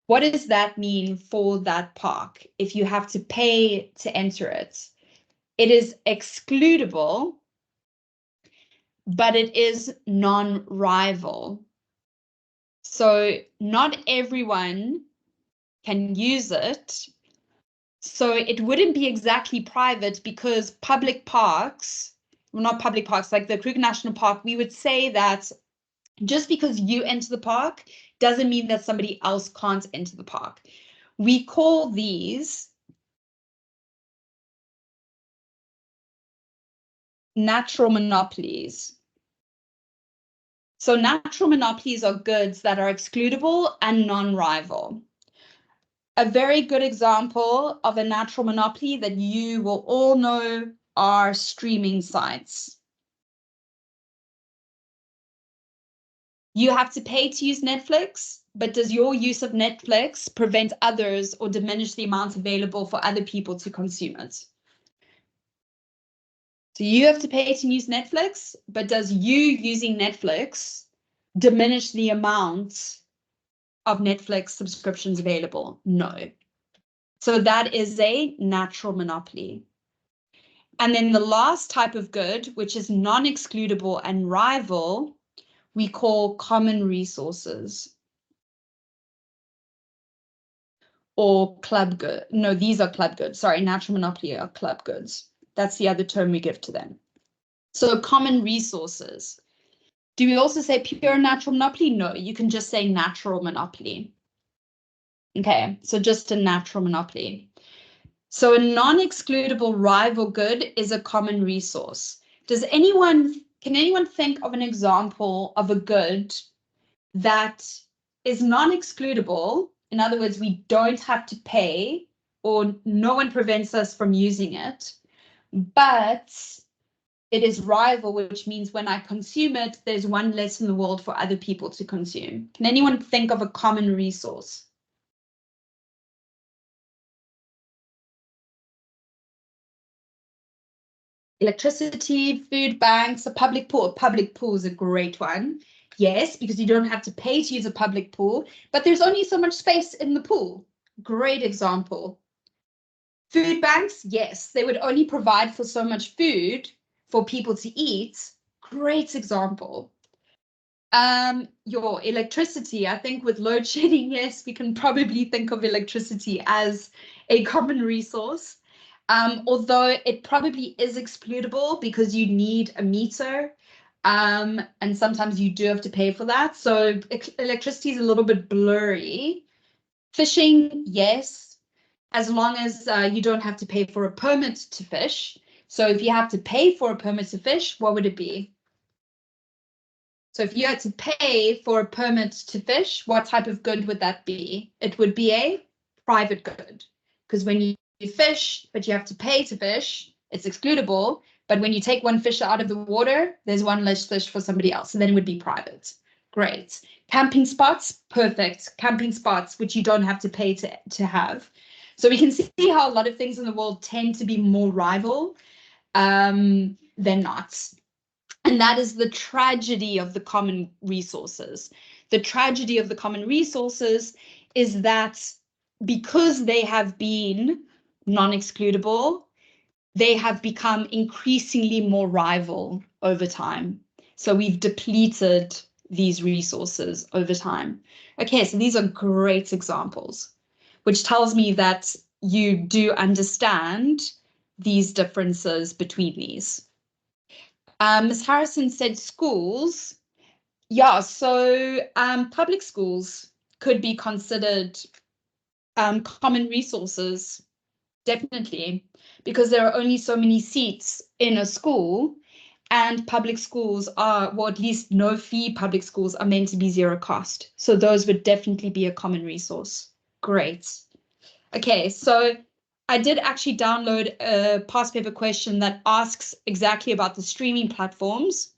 What does that mean for that park if you have to pay to enter it? It is excludable, but it is non-rival. So not everyone can use it. So it wouldn't be exactly private because public parks, well, not public parks, like the Kruger National Park, we would say that just because you enter the park doesn't mean that somebody else can't enter the park. We call these natural monopolies. So natural monopolies are goods that are excludable and non-rival. A very good example of a natural monopoly that you will all know are streaming sites. You have to pay to use Netflix, but does your use of Netflix prevent others or diminish the amount available for other people to consume it? So you have to pay to use Netflix, but does you using Netflix diminish the amount of Netflix subscriptions available? No. So that is a natural monopoly. And then the last type of good, which is non-excludable and rival, we call common resources. Or club good. No, these are club goods. Sorry, natural monopoly are club goods. That's the other term we give to them. So common resources. Do we also say pure natural monopoly? No, you can just say natural monopoly. Okay, so just a natural monopoly. So a non-excludable rival good is a common resource. Can anyone think of an example of a good that is non-excludable? In other words, we don't have to pay or no one prevents us from using it, but it is rival, which means when I consume it, there's one less in the world for other people to consume. Can anyone think of a common resource? Electricity, food banks, a public pool. A public pool is a great one. Yes, because you don't have to pay to use a public pool, but there's only so much space in the pool. Great example. Food banks, yes, they would only provide for so much food for people to eat. Great example. Your electricity, I think with load shedding, yes, we can probably think of electricity as a common resource. Although it probably is excludable because you need a meter, and sometimes you do have to pay for that. So electricity is a little bit blurry. Fishing, yes, as long as you don't have to pay for a permit to fish. So if you have to pay for a permit to fish, what would it be? So if you had to pay for a permit to fish, what type of good would that be? It would be a private good, because when you fish, but you have to pay to fish, it's excludable. But when you take one fish out of the water, there's one less fish for somebody else, and then it would be private. Great. Camping spots, perfect. Camping spots, which you don't have to pay to have. So we can see how a lot of things in the world tend to be more rival than not. And that is the tragedy of the common resources. The tragedy of the common resources is that because they have been non-excludable, they have become increasingly more rival over time. So we've depleted these resources over time. Okay, so these are great examples, which tells me that you do understand these differences between these. Ms. Harrison said schools. Yeah, so public schools could be considered common resources, definitely, because there are only so many seats in a school, and public schools are, well, at least no fee public schools are meant to be zero cost. So those would definitely be a common resource. Great. Okay, so I did actually download a past paper question that asks exactly about the streaming platforms.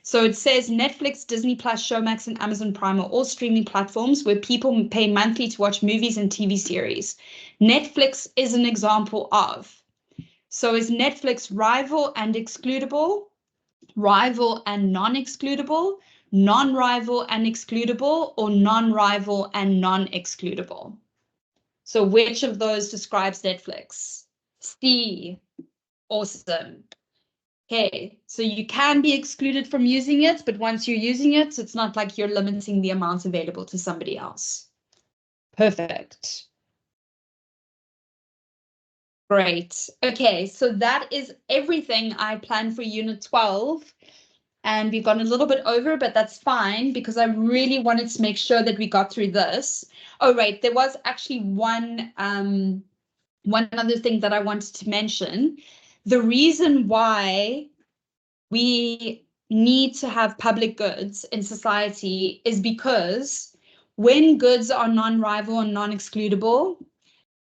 So it says Netflix, Disney Plus, Showmax, and Amazon Prime are all streaming platforms where people pay monthly to watch movies and TV series. Netflix is an example of. So is Netflix rival and excludable, rival and non-excludable, non-rival and excludable, or non-rival and non-excludable? So which of those describes Netflix? C. Awesome. Okay, so you can be excluded from using it, but once you're using it, it's not like you're limiting the amounts available to somebody else. Perfect. Great. Okay, so that is everything I planned for Unit 12. And we've gone a little bit over, but that's fine because I really wanted to make sure that we got through this. Oh, right, there was actually one other thing that I wanted to mention. The reason why we need to have public goods in society is because when goods are non-rival and non-excludable,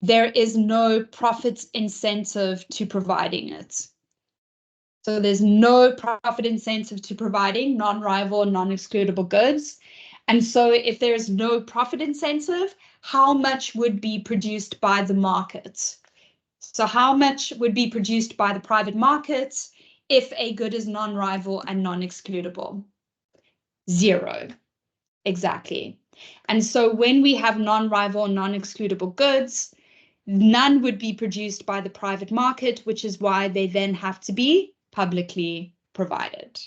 there is no profit incentive to providing it. So there's no profit incentive to providing non-rival and non-excludable goods. And so if there's no profit incentive, how much would be produced by the market? So how much would be produced by the private market if a good is non-rival and non-excludable? Zero, exactly. And so when we have non-rival and non-excludable goods, none would be produced by the private market, which is why they then have to be publicly provided.